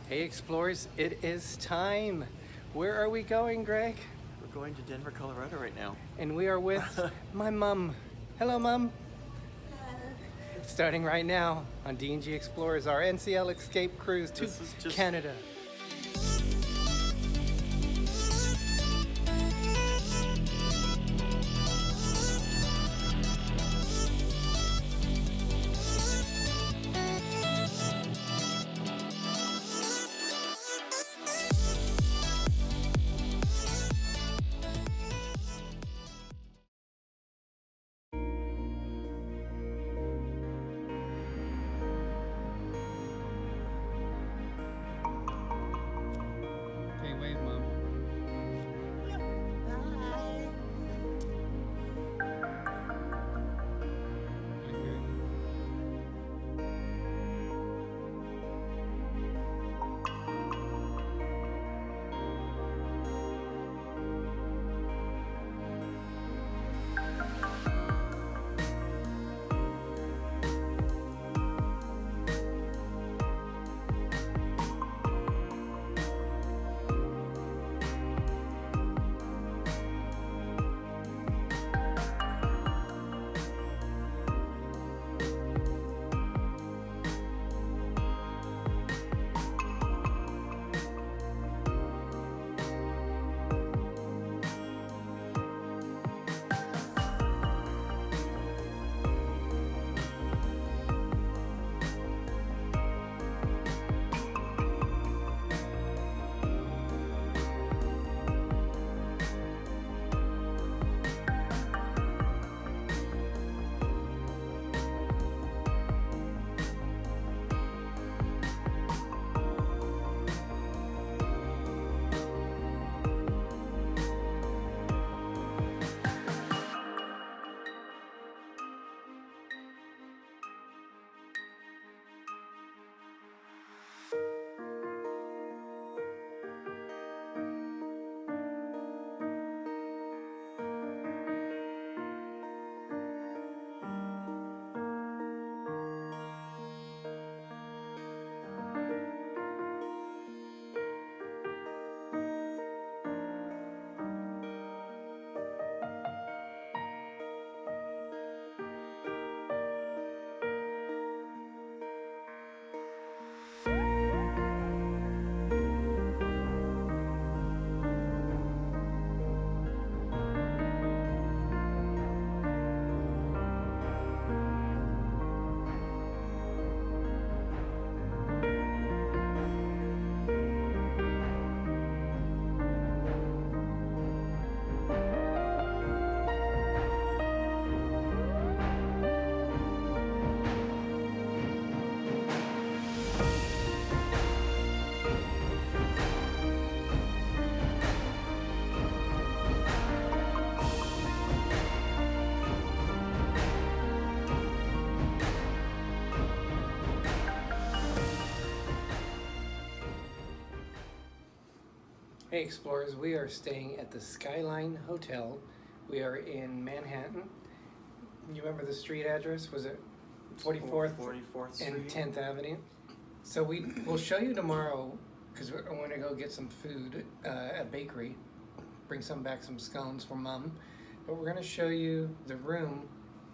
Hey Explorers, it is time. Where are we going, Greg? We're going to Denver, Colorado right now. And we are with my mom. Hello, Mom. Starting right now on D&G Explorers, our NCL Escape Cruise to Canada. Okay, wave, Mom. Hey Explorers, we are staying at the SkyLine Hotel. We are in Manhattan. You remember the street address? Was it 44th, 44th Street and 10th Avenue? So we'll show you tomorrow, because I want to go get some food at a bakery. Bring some scones for Mom. But we're going to show you the room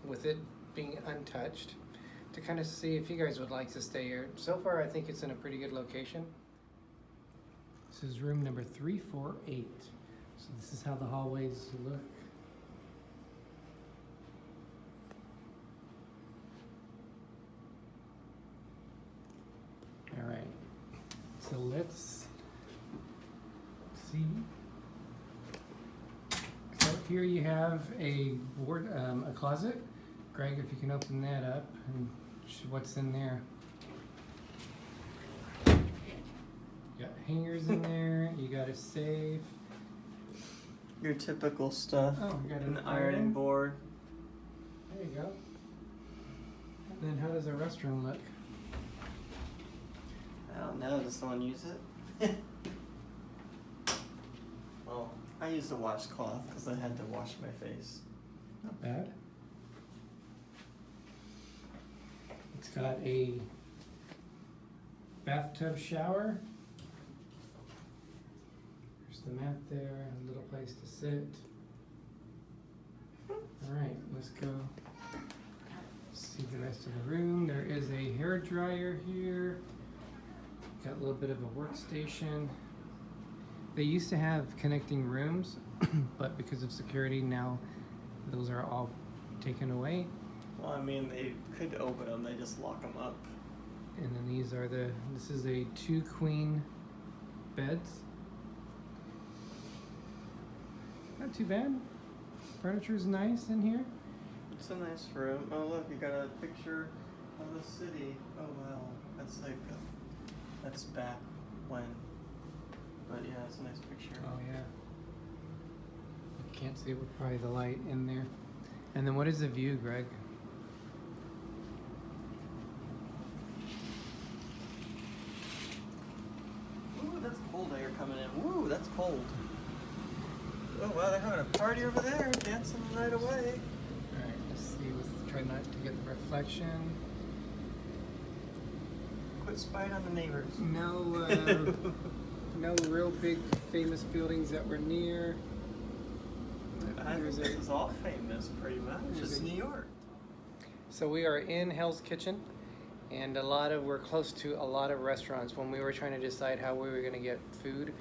with it being untouched to kind of see if you guys would like to stay here. So far, I think it's in a pretty good location. This is room number 348. So this is how the hallways look. All right, so let's see. So here you have a closet. Greg, if you can open that up and what's in there. You got hangers in there, you got a safe. Your typical stuff. Oh, you got an ironing board. There you go. And then how does the restroom look? I don't know, does someone use it? Well, I used a washcloth because I had to wash my face. Not bad. It's got a bathtub shower the mat there, a little place to sit. Alright, let's go see the rest of the room. There is a hair dryer here. Got a little bit of a workstation. They used to have connecting rooms, but because of security now those are all taken away. Well, I mean, they could open them, they just lock them up. And then this is a 2 queen beds. Not too bad. Furniture's nice in here. It's a nice room. Oh look, you got a picture of the city. Oh wow, that's back when. But yeah, it's a nice picture. Oh yeah. You can't see with probably the light in there. And then what is the view, Greg? Ooh, that's cold air coming in. Woo, that's cold. Oh wow, they're having a party over there, dancing right away. Alright, let's see. Let's try not to get the reflection. Quit spying on the neighbors. No, no real big famous buildings that were near. I think this is all famous, pretty much. It's New York. So we are in Hell's Kitchen, and we're close to a lot of restaurants. When we were trying to decide how we were going to get food,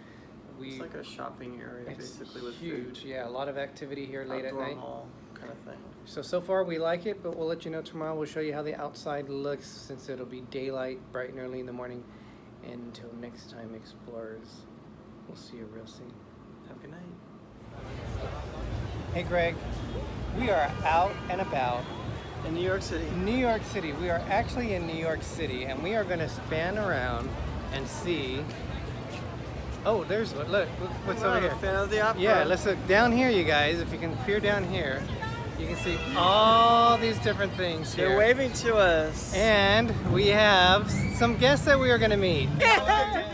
It's like a shopping area, basically, with huge. food. Yeah, a lot of activity here late Outdoor at night. mall kind of thing. So far we like it, but we'll let you know tomorrow. We'll show you how the outside looks since it'll be daylight, bright and early in the morning. And until next time, explorers, we'll see you real soon. Have a good night. Hey Greg, we are out and about. In New York City. New York City. We are actually in New York City, and we are going to span around and see. Oh, there's one. Look what's over here. Fan of the opera. Yeah, let's look down here, you guys. If you can peer down here, you can see all these different things here. They're waving to us. And we have some guests that we are going to meet. Yeah.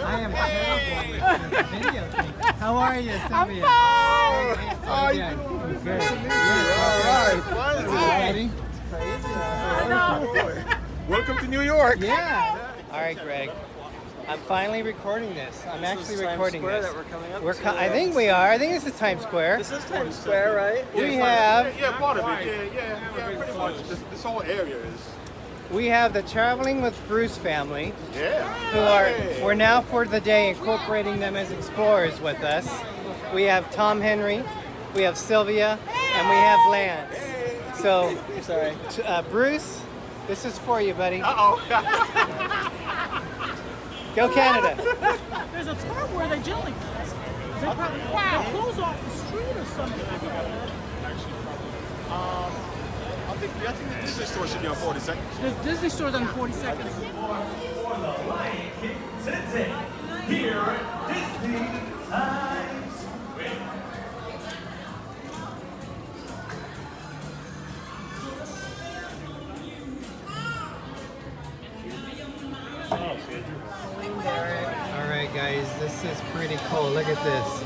I am terrible with this video thing. How are you, Sylvia? I'm fine. How are you doing? Good. All right. Ready? Welcome to New York. Yeah. All right, Greg. I'm finally recording this. I'm actually recording Times Square this. that we're coming up to. I think we are. I think this is Times Square. This is Times Square, right? We have Yeah, part of it. Yeah, pretty much. This whole area is. the Traveling with Bruce family, Yeah. who we're now for the day incorporating them as explorers with us. We have Tom Henry, we have Sylvia, and we have Lance. So, Sorry. Bruce, this is for you, buddy. Uh-oh. Go Canada. There's a term where they jelly. They close off the street or something. I think the Disney store should be on 42nd. The Disney store's on 42nd. Here at Disney Times Square. All right, guys, this is pretty cool. Look at this.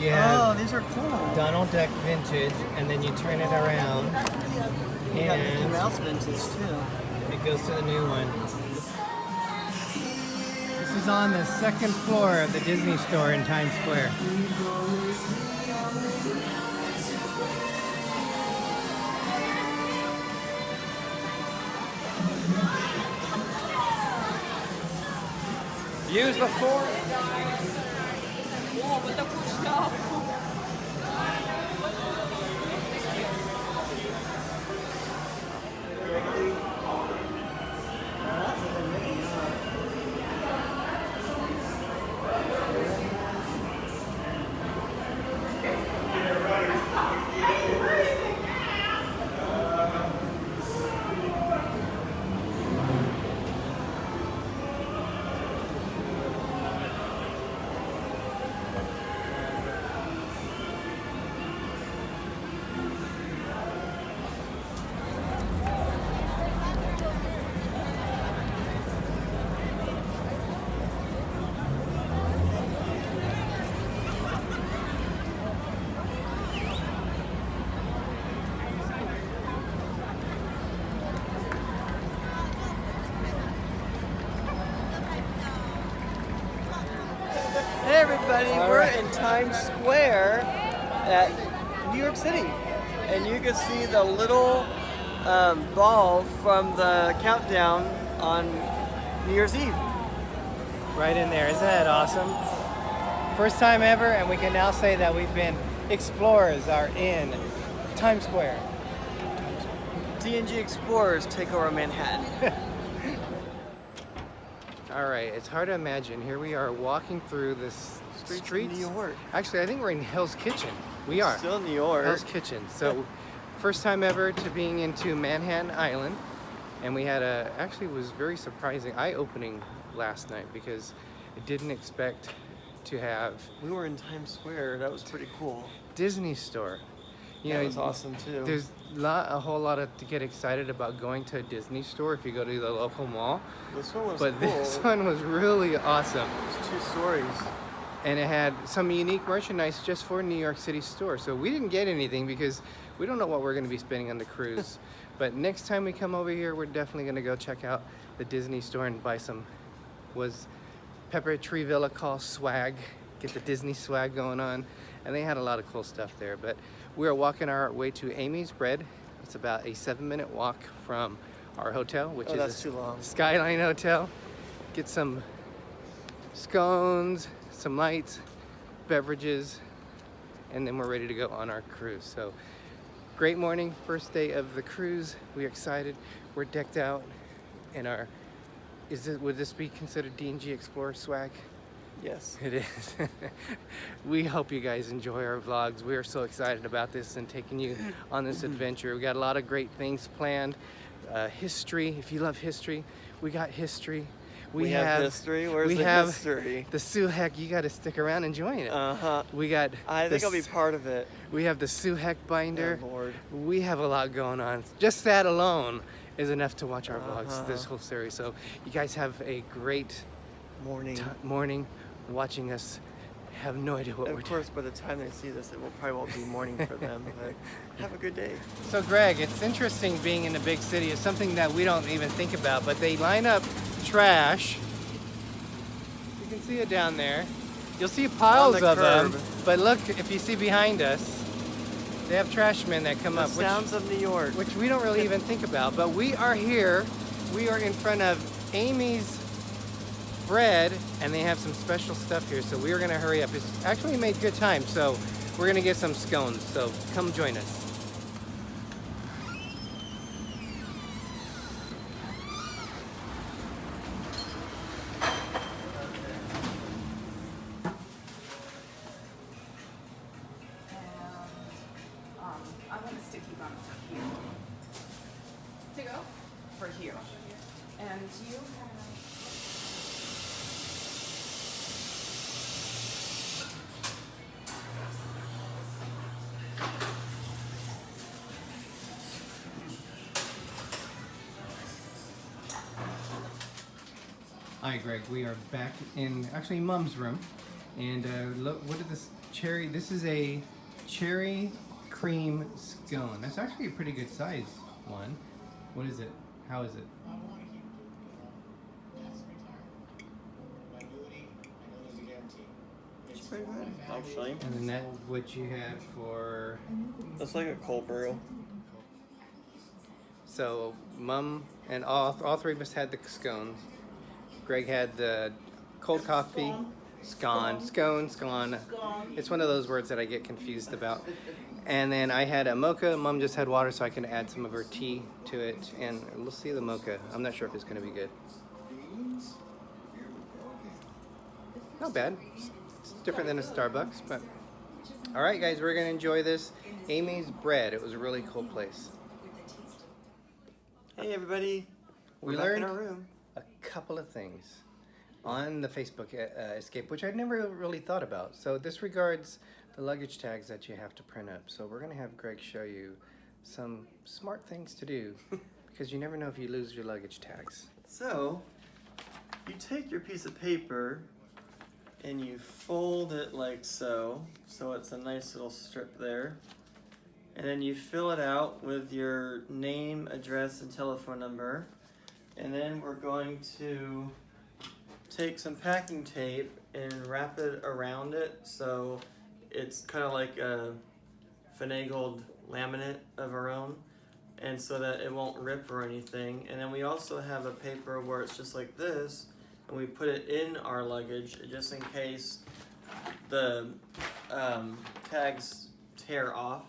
You have these are cool. Donald Duck vintage, and then you turn it around, You got Mickey and Mouse vintage too. it goes to the new one. This is on the second floor of the Disney store in Times Square. Use the fork. everybody. All We're right. in Times Square at New York City. And you can see the little ball from the countdown on New Year's Eve. Right in there. Isn't that awesome? First time ever, and we can now say that we've been explorers are in Times Square. D&G Explorers take over Manhattan. All right, it's hard to imagine. Here we are walking through this Streets streets. of New York. Actually, I think we're in Hell's Kitchen. We are. Still New York. Hell's Kitchen. So, first time ever to being into Manhattan Island, and we had actually was very surprising, eye-opening last night because I didn't expect to have We were in Times Square. That was pretty cool. Disney store. You That know, was awesome too. There's a whole lot to get excited about going to a Disney store if you go to the local mall. This one was But cool. this one was really awesome. It's 2 stories. And it had some unique merchandise just for New York City store. So we didn't get anything because we don't know what we're going to be spending on the cruise. But next time we come over here, we're definitely going to go check out the Disney store and buy some, was Pepper Tree Villa call swag, get the Disney swag going on. And they had a lot of cool stuff there. But we are walking our way to Amy's Bread. It's about a 7-minute walk from our hotel, which is that's too long. SkyLine Hotel. Get some scones, some lights, beverages, and then we're ready to go on our cruise. So great morning, first day of the cruise. We're excited. We're decked out in our, would this be considered D&G Explorer swag? Yes. It is. We hope you guys enjoy our vlogs. We are so excited about this and taking you on this adventure. We got a lot of great things planned. History, if you love history, we got history. We have history. Where's we the have history? The Suhek, you got to stick around and join it. We got. I think I'll be part of it. We have the Suhek binder. Oh, Lord. We have a lot going on. Just that alone is enough to watch our vlogs this whole series. So you guys have a great morning watching us. Have no idea what we're Of course, by the time they see this, it will probably won't be morning for them. But have a good day. So Greg, it's interesting being in a big city. It's something that we don't even think about, but they line up trash. You can see it down there. You'll see piles of them, but look, if you see behind us, they have trash men that come up. Sounds of New York. Which we don't really even think about, but we are here. We are in front of Amy's Bread, and they have some special stuff here, so we are gonna hurry up. It's actually made good time, so we're gonna get some scones, so come join us. I want a sticky bun for here. To go? For here. And you have... Hi Greg, we are back in actually Mom's room, and look, what is this cherry? This is a cherry cream scone. That's actually a pretty good size one. What is it? How is it? It's pretty good, actually. And then that what you had for. It's like a cold brew. So Mom and all three of us had the scones. Greg had the cold coffee, scone. It's one of those words that I get confused about. And then I had a mocha. Mom just had water, so I can add some of her tea to it. And we'll see the mocha. I'm not sure if it's going to be good. Not bad. It's different than a Starbucks, but all right, guys, we're going to enjoy this. Amy's Bread. It was a really cool place. Hey, everybody. We We're back in learned our room. a couple of things on the Facebook escape, which I'd never really thought about. So this regards the luggage tags that you have to print up. So we're going to have Greg show you some smart things to do because you never know if you lose your luggage tags. So, you take your piece of paper and you fold it like so it's a nice little strip there. And then you fill it out with your name, address, and telephone number. And then we're going to take some packing tape and wrap it around it so it's kind of like a finagled laminate of our own, and so that it won't rip or anything. And then we also have a paper where it's just like this, and we put it in our luggage just in case the tags tear off,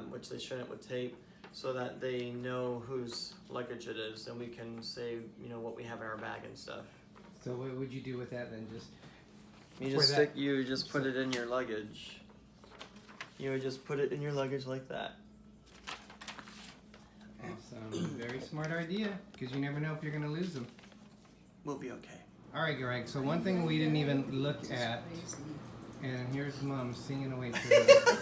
which they shouldn't with tape, so that they know whose luggage it is, and we can say, you know, what we have in our bag and stuff. So what would you do with that then? Just You just put it in your luggage. You would just put it in your luggage like that. awesome. Very smart idea, because you never know if you're gonna lose them. We'll be okay. All right, Greg. So one thing we didn't even look at, and here's Mom singing away to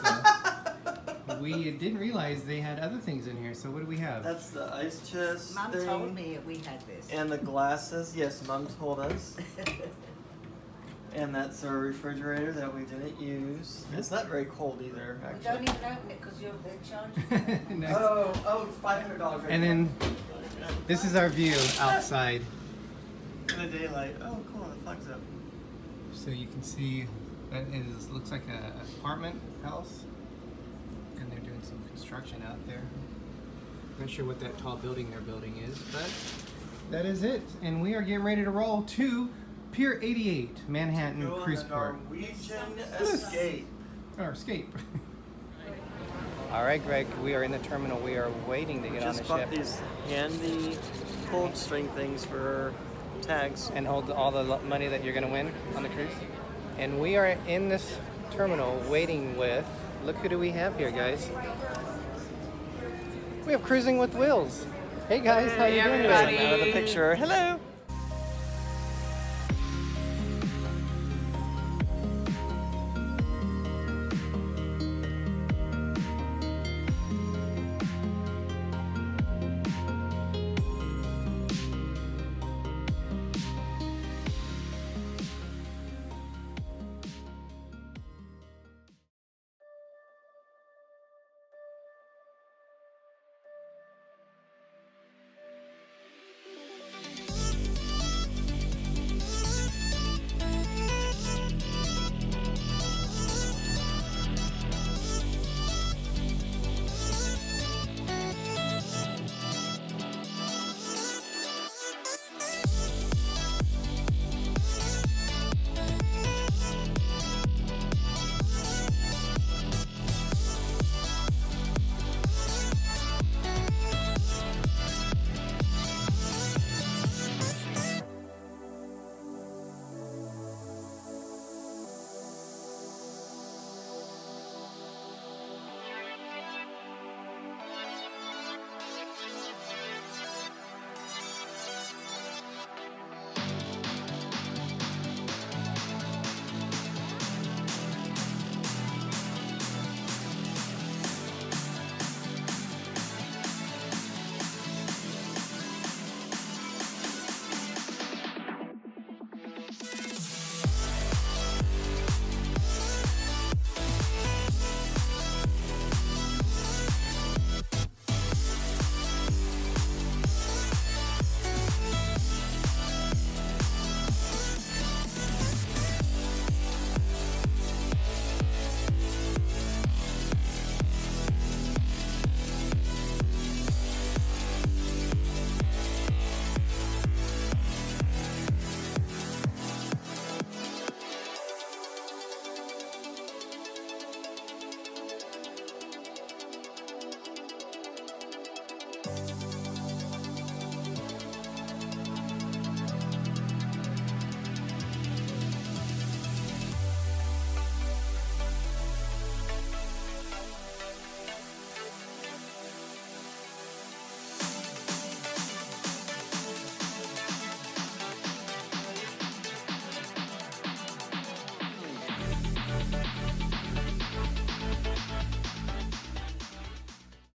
us. We didn't realize they had other things in here. So what do we have? That's the ice chest Mom thing. told me we had this. And the glasses. Yes, Mom told us. And that's our refrigerator that we didn't use. It's not very cold either, We don't actually. even open it because you're a big charge. Nice. Oh, $500 right And then this is our view outside. in the daylight. Oh, cool. The flag's up. So you can see that is looks like an apartment house, and they're doing some construction out there. Not sure what that tall building they're building is, but that is it. And we are getting ready to roll to Pier 88, Manhattan Go on Cruise the Port. Norwegian Escape. Or escape. All right, Greg, we are in the terminal. We are waiting to get on the Just bought ship these handy cold string things for tags. and hold all the money that you're going to win on the cruise. And we are in this terminal waiting with, look who do we have here, guys? We have Cruising with Wills. Hey guys, how you doing Out today? of the picture. Hello.